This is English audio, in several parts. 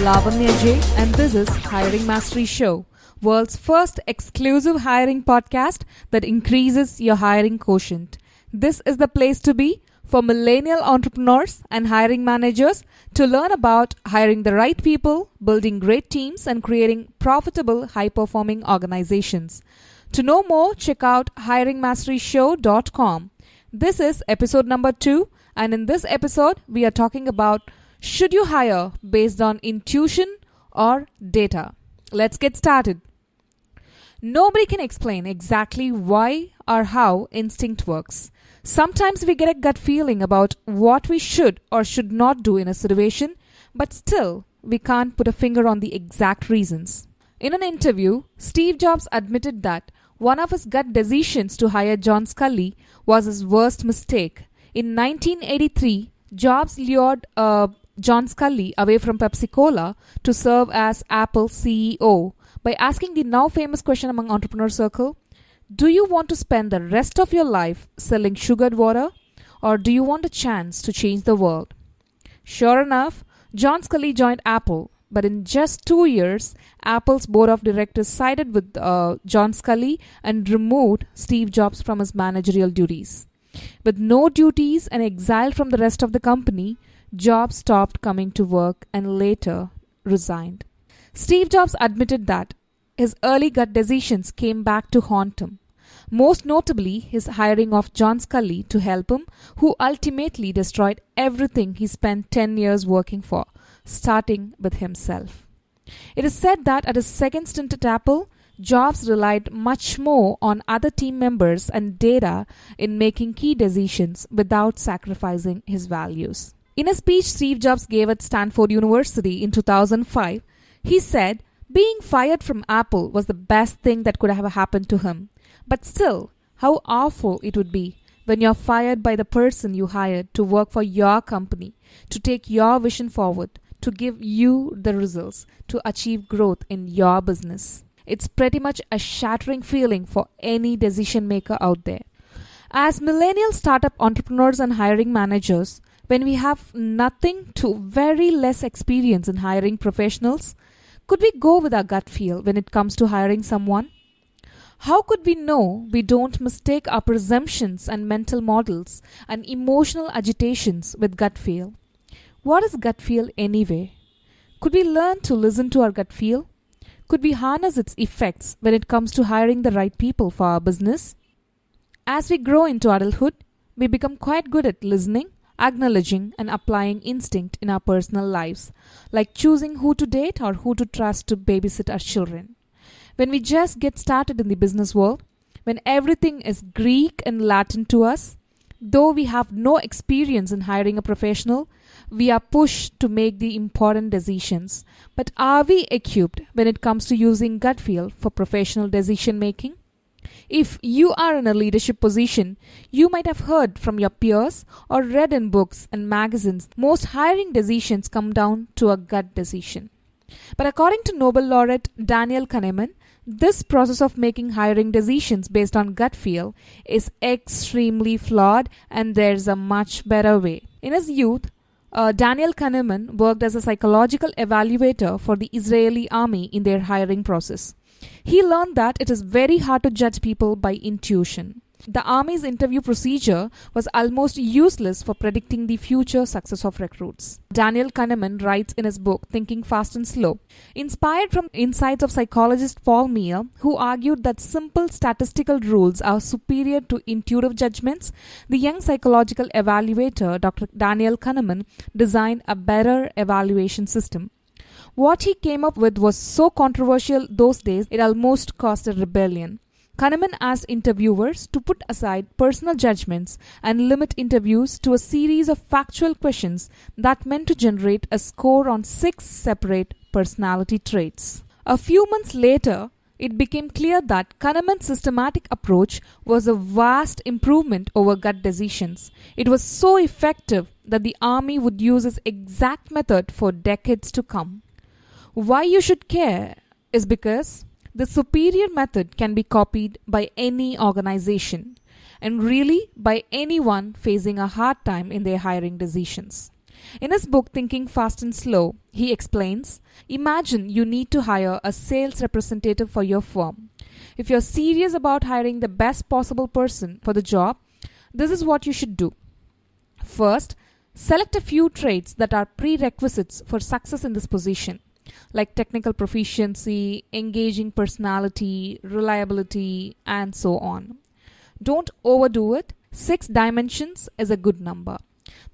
Lavanya J, and this is Hiring Mastery Show, world's first exclusive hiring podcast that increases your hiring quotient. This is the place to be for millennial entrepreneurs and hiring managers to learn about hiring the right people, building great teams, and creating profitable, high-performing organizations. To know more, check out hiringmasteryshow.com. This is episode number 2, and in this episode, we are talking about should you hire based on intuition or data? Let's get started. Nobody can explain exactly why or how instinct works. Sometimes we get a gut feeling about what we should or should not do in a situation, but still we can't put a finger on the exact reasons. In an interview, Steve Jobs admitted that one of his gut decisions to hire John Sculley was his worst mistake. In 1983, Jobs lured John Sculley away from Pepsi-Cola to serve as Apple's CEO by asking the now famous question among entrepreneur circle, do you want to spend the rest of your life selling sugared water, or do you want a chance to change the world? Sure enough, John Sculley joined Apple, but in just 2 years, Apple's board of directors sided with John Sculley and removed Steve Jobs from his managerial duties. With no duties and exiled from the rest of the company, Jobs stopped coming to work and later resigned. Steve Jobs admitted that his early gut decisions came back to haunt him. Most notably, his hiring of John Sculley to help him, who ultimately destroyed everything he spent 10 years working for, starting with himself. It is said that at his second stint at Apple, Jobs relied much more on other team members and data in making key decisions without sacrificing his values. In a speech Steve Jobs gave at Stanford University in 2005, he said being fired from Apple was the best thing that could have happened to him. But still, how awful it would be when you're fired by the person you hired to work for your company, to take your vision forward, to give you the results, to achieve growth in your business. It's pretty much a shattering feeling for any decision maker out there. As millennial startup entrepreneurs and hiring managers, when we have nothing to very less experience in hiring professionals, could we go with our gut feel when it comes to hiring someone? How could we know we don't mistake our presumptions and mental models and emotional agitations with gut feel? What is gut feel anyway? Could we learn to listen to our gut feel? Could we harness its effects when it comes to hiring the right people for our business? As we grow into adulthood, we become quite good at listening, acknowledging and applying instinct in our personal lives, like choosing who to date or who to trust to babysit our children. When we just get started in the business world, when everything is Greek and Latin to us, though we have no experience in hiring a professional, we are pushed to make the important decisions. But are we equipped when it comes to using gut feel for professional decision making? If you are in a leadership position, you might have heard from your peers or read in books and magazines most hiring decisions come down to a gut decision. But according to Nobel laureate Daniel Kahneman, this process of making hiring decisions based on gut feel is extremely flawed, and there's a much better way. In his youth, Daniel Kahneman worked as a psychological evaluator for the Israeli army in their hiring process. He learned that it is very hard to judge people by intuition. The army's interview procedure was almost useless for predicting the future success of recruits. Daniel Kahneman writes in his book Thinking Fast and Slow, inspired from insights of psychologist Paul Meehl, who argued that simple statistical rules are superior to intuitive judgments, the young psychological evaluator Dr. Daniel Kahneman designed a better evaluation system. What he came up with was so controversial those days it almost caused a rebellion. Kahneman asked interviewers to put aside personal judgments and limit interviews to a series of factual questions that meant to generate a score on 6 separate personality traits. A few months later, it became clear that Kahneman's systematic approach was a vast improvement over gut decisions. It was so effective that the army would use this exact method for decades to come. Why you should care is because the superior method can be copied by any organization and really by anyone facing a hard time in their hiring decisions. In his book Thinking Fast and Slow, he explains, imagine you need to hire a sales representative for your firm. If you're serious about hiring the best possible person for the job, this is what you should do. First, select a few traits that are prerequisites for success in this position, like technical proficiency, engaging personality, reliability, and so on. Don't overdo it. 6 dimensions is a good number.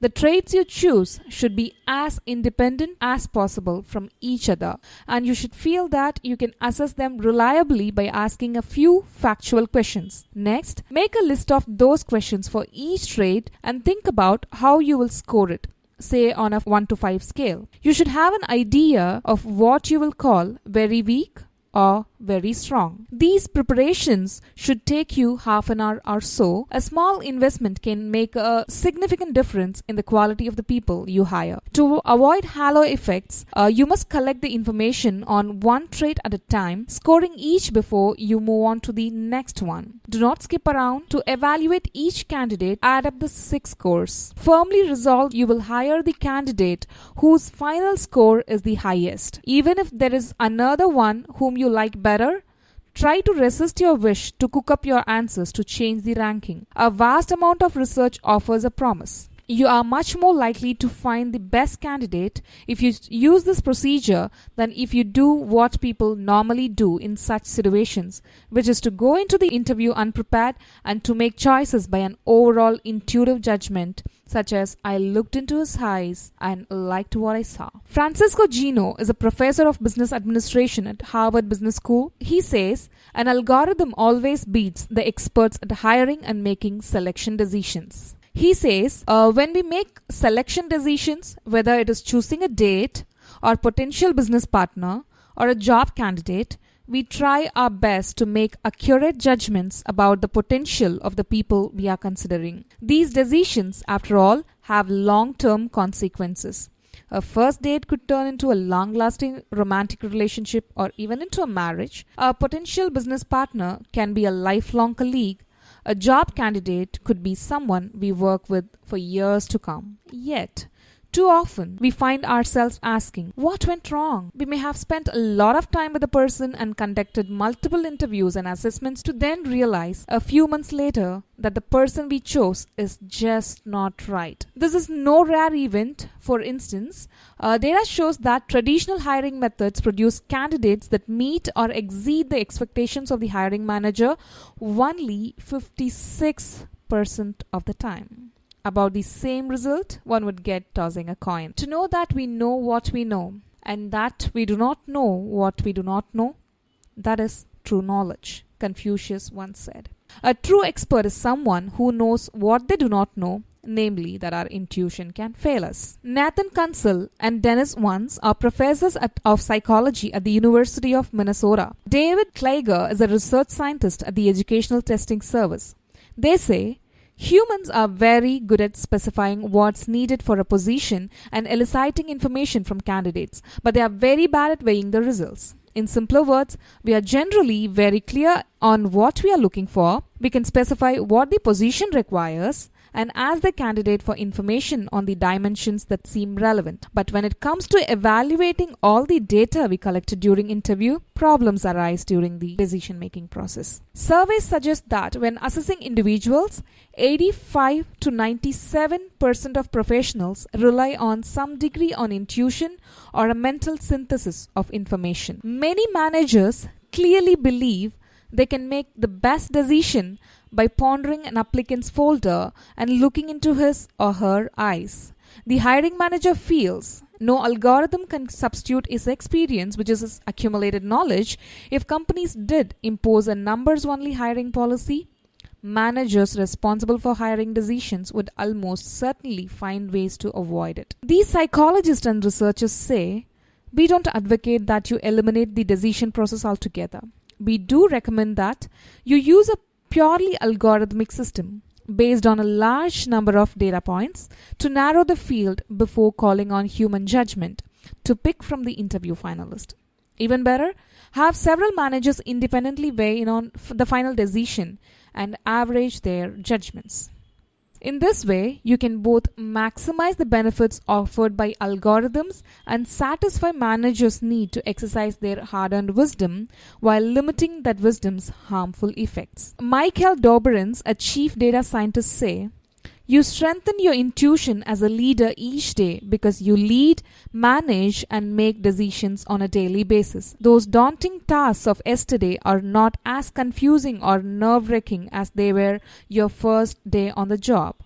The traits you choose should be as independent as possible from each other, and you should feel that you can assess them reliably by asking a few factual questions. Next, make a list of those questions for each trait and think about how you will score it, say on a 1 to 5 scale. You should have an idea of what you will call very weak or very strong. These preparations should take you half an hour or so. A small investment can make a significant difference in the quality of the people you hire. To avoid halo effects, you must collect the information on one trait at a time, scoring each before you move on to the next one. Do not skip around. To evaluate each candidate, add up the 6 scores. Firmly resolve you will hire the candidate whose final score is the highest. Even if there is another one whom you like better, try to resist your wish to cook up your answers to change the ranking. A vast amount of research offers a promise. You are much more likely to find the best candidate if you use this procedure than if you do what people normally do in such situations, which is to go into the interview unprepared and to make choices by an overall intuitive judgment, such as I looked into his eyes and liked what I saw. Francisco Gino is a professor of business administration at Harvard Business School. He says, an algorithm always beats the experts at hiring and making selection decisions. He says, when we make selection decisions, whether it is choosing a date or potential business partner or a job candidate, we try our best to make accurate judgments about the potential of the people we are considering. These decisions, after all, have long-term consequences. A first date could turn into a long-lasting romantic relationship or even into a marriage. A potential business partner can be a lifelong colleague. A job candidate could be someone we work with for years to come. Yet, too often, we find ourselves asking, what went wrong? We may have spent a lot of time with the person and conducted multiple interviews and assessments to then realize a few months later that the person we chose is just not right. This is no rare event. For instance, data shows that traditional hiring methods produce candidates that meet or exceed the expectations of the hiring manager only 56% of the time. About the same result one would get tossing a coin. To know that we know what we know and that we do not know what we do not know, that is true knowledge, Confucius once said. A true expert is someone who knows what they do not know, namely that our intuition can fail us. Nathan Kunsel and Dennis Once are professors of psychology at the University of Minnesota. David Kleiger is a research scientist at the Educational Testing Service. They say, humans are very good at specifying what's needed for a position and eliciting information from candidates, but they are very bad at weighing the results. In simpler words, we are generally very clear on what we are looking for. We can specify what the position requires and ask the candidate for information on the dimensions that seem relevant. But when it comes to evaluating all the data we collected during interview, problems arise during the decision-making process. Surveys suggest that when assessing individuals, 85 to 97% of professionals rely on some degree on intuition or a mental synthesis of information. Many managers clearly believe they can make the best decision by pondering an applicant's folder and looking into his or her eyes. The hiring manager feels no algorithm can substitute his experience, which is his accumulated knowledge. If companies did impose a numbers-only hiring policy, managers responsible for hiring decisions would almost certainly find ways to avoid it. These psychologists and researchers say, we don't advocate that you eliminate the decision process altogether. We do recommend that you use a purely algorithmic system based on a large number of data points to narrow the field before calling on human judgment to pick from the interview finalist. Even better, have several managers independently weigh in on the final decision and average their judgments. In this way, you can both maximize the benefits offered by algorithms and satisfy managers' need to exercise their hard-earned wisdom while limiting that wisdom's harmful effects. Michael Doberens, a chief data scientist, say, "You strengthen your intuition as a leader each day because you lead, manage, and make decisions on a daily basis. Those daunting tasks of yesterday are not as confusing or nerve-wracking as they were your first day on the job.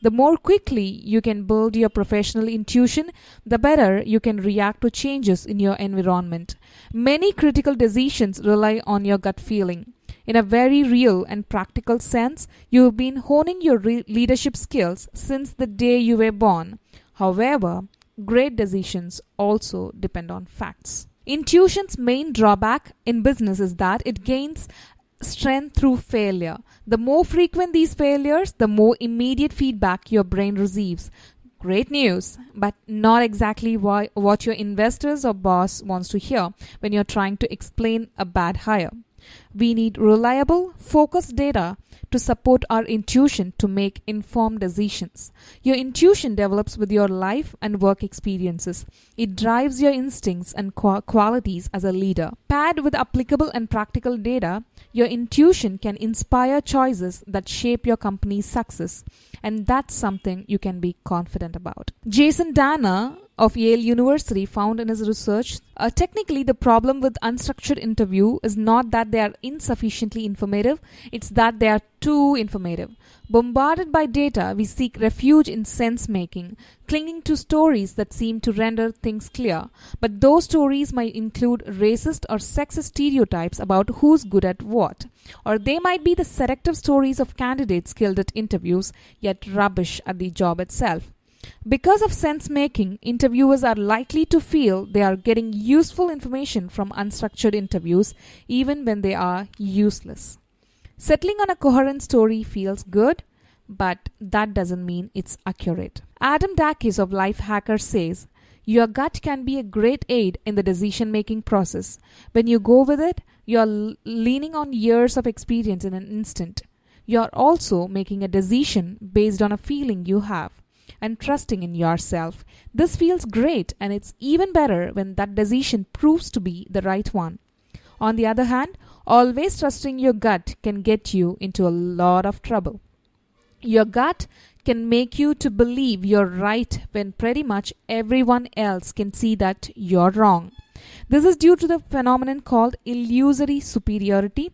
The more quickly you can build your professional intuition, the better you can react to changes in your environment. Many critical decisions rely on your gut feeling. In a very real and practical sense, you have been honing your leadership skills since the day you were born. However, great decisions also depend on facts." Intuition's main drawback in business is that it gains strength through failure. The more frequent these failures, the more immediate feedback your brain receives. Great news, but not exactly what your investors or boss wants to hear when you're trying to explain a bad hire. We need reliable, focused data to support our intuition to make informed decisions. Your intuition develops with your life and work experiences. It drives your instincts and qualities as a leader. Paired with applicable and practical data, your intuition can inspire choices that shape your company's success, and that's something you can be confident about. Jason Danner of Yale University found in his research, technically the problem with unstructured interview is not that they are insufficiently informative, it's that they are too informative. Bombarded by data, we seek refuge in sense-making, clinging to stories that seem to render things clear. But those stories might include racist or sexist stereotypes about who's good at what. Or they might be the seductive stories of candidates killed at interviews, yet rubbish at the job itself. Because of sense-making, interviewers are likely to feel they are getting useful information from unstructured interviews, even when they are useless. Settling on a coherent story feels good, but that doesn't mean it's accurate. Adam Dakis of Lifehacker says, "Your gut can be a great aid in the decision-making process. When you go with it, you're leaning on years of experience in an instant. You're also making a decision based on a feeling you have and trusting in yourself. This feels great, and it's even better when that decision proves to be the right one." On the other hand, always trusting your gut can get you into a lot of trouble. Your gut can make you to believe you're right when pretty much everyone else can see that you're wrong. This is due to the phenomenon called illusory superiority.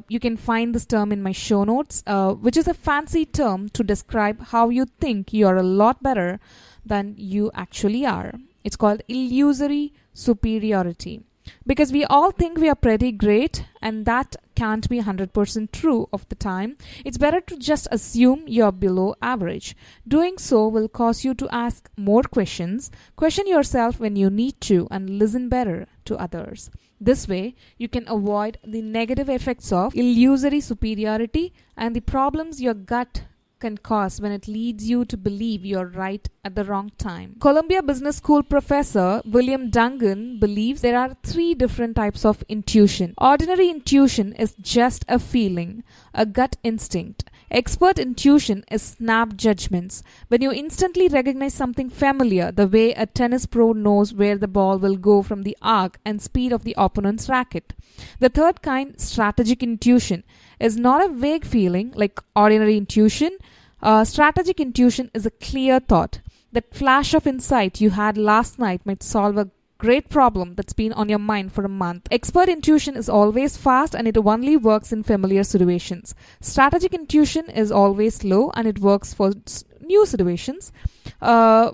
You can find this term in my show notes, which is a fancy term to describe how you think you're a lot better than you actually are. It's called illusory superiority. Because we all think we are pretty great, and that can't be 100% true of the time. It's better to just assume you're below average. Doing so will cause you to ask more questions, question yourself when you need to, and listen better to others. This way, you can avoid the negative effects of illusory superiority and the problems your gut can cause when it leads you to believe you're right at the wrong time. Columbia Business School professor William Dungan believes there are 3 different types of intuition. Ordinary intuition is just a feeling, a gut instinct. Expert intuition is snap judgments. When you instantly recognize something familiar, the way a tennis pro knows where the ball will go from the arc and speed of the opponent's racket. The third kind, strategic intuition, is not a vague feeling like ordinary intuition. Strategic intuition is a clear thought. That flash of insight you had last night might solve a great problem that's been on your mind for a month. Expert intuition is always fast, and it only works in familiar situations. Strategic intuition is always slow, and it works for new situations,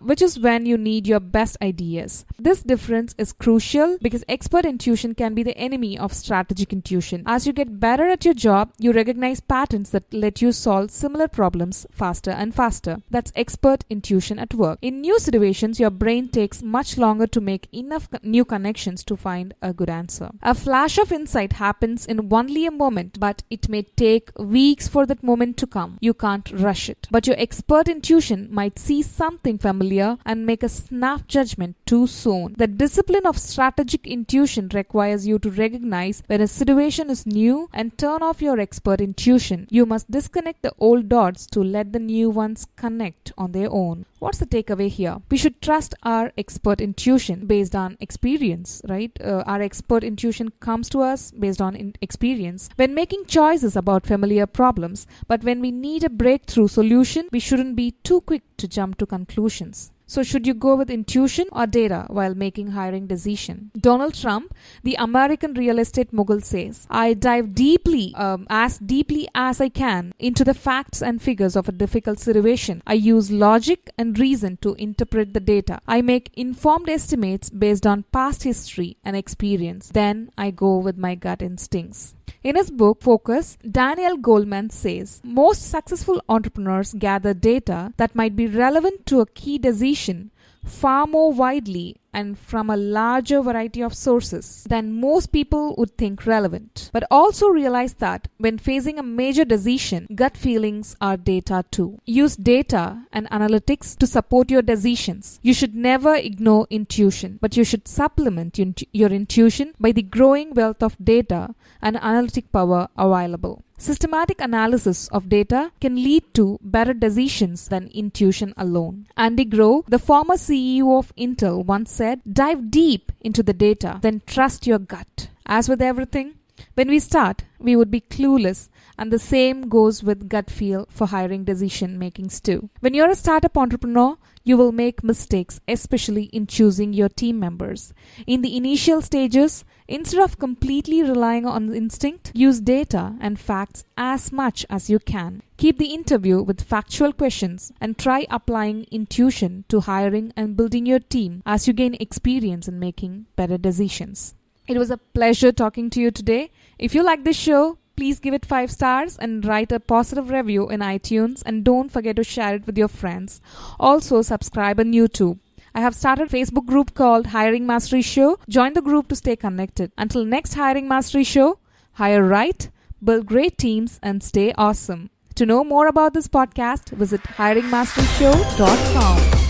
which is when you need your best ideas. This difference is crucial because expert intuition can be the enemy of strategic intuition. As you get better at your job, you recognize patterns that let you solve similar problems faster and faster. That's expert intuition at work. In new situations, your brain takes much longer to make enough new connections to find a good answer. A flash of insight happens in only a moment, but it may take weeks for that moment to come. You can't rush it. But your expert intuition might see some something familiar and make a snap judgment too soon. The discipline of strategic intuition requires you to recognize when a situation is new and turn off your expert intuition. You must disconnect the old dots to let the new ones connect on their own. What's the takeaway here? We should trust our expert intuition based on experience, right? Our expert intuition comes to us based on experience when making choices about familiar problems, but when we need a breakthrough solution, we shouldn't be too quick to jump to conclusions. So should you go with intuition or data while making hiring decision? Donald Trump, the American real estate mogul, says, I dive as deeply as I can into the facts and figures of a difficult situation. I use logic and reason to interpret the data. I make informed estimates based on past history and experience. Then I go with my gut instincts. In his book, Focus, Daniel Goleman says, most successful entrepreneurs gather data that might be relevant to a key decision far more widely and from a larger variety of sources than most people would think relevant. But also realize that when facing a major decision, gut feelings are data too. Use data and analytics to support your decisions. You should never ignore intuition, but you should supplement your intuition by the growing wealth of data and analytic power available. Systematic analysis of data can lead to better decisions than intuition alone. Andy Grove, the former CEO of Intel, once said, dive deep into the data, then trust your gut. As with everything, when we start, we would be clueless, and the same goes with gut feel for hiring decision makings too. When you're a startup entrepreneur, you will make mistakes, especially in choosing your team members. In the initial stages, instead of completely relying on instinct, use data and facts as much as you can. Keep the interview with factual questions and try applying intuition to hiring and building your team as you gain experience in making better decisions. It was a pleasure talking to you today. If you like this show, please give it 5 stars and write a positive review in iTunes, and don't forget to share it with your friends. Also, subscribe on YouTube. I have started a Facebook group called Hiring Mastery Show. Join the group to stay connected. Until next Hiring Mastery Show, hire right, build great teams, and stay awesome. To know more about this podcast, visit hiringmasteryshow.com.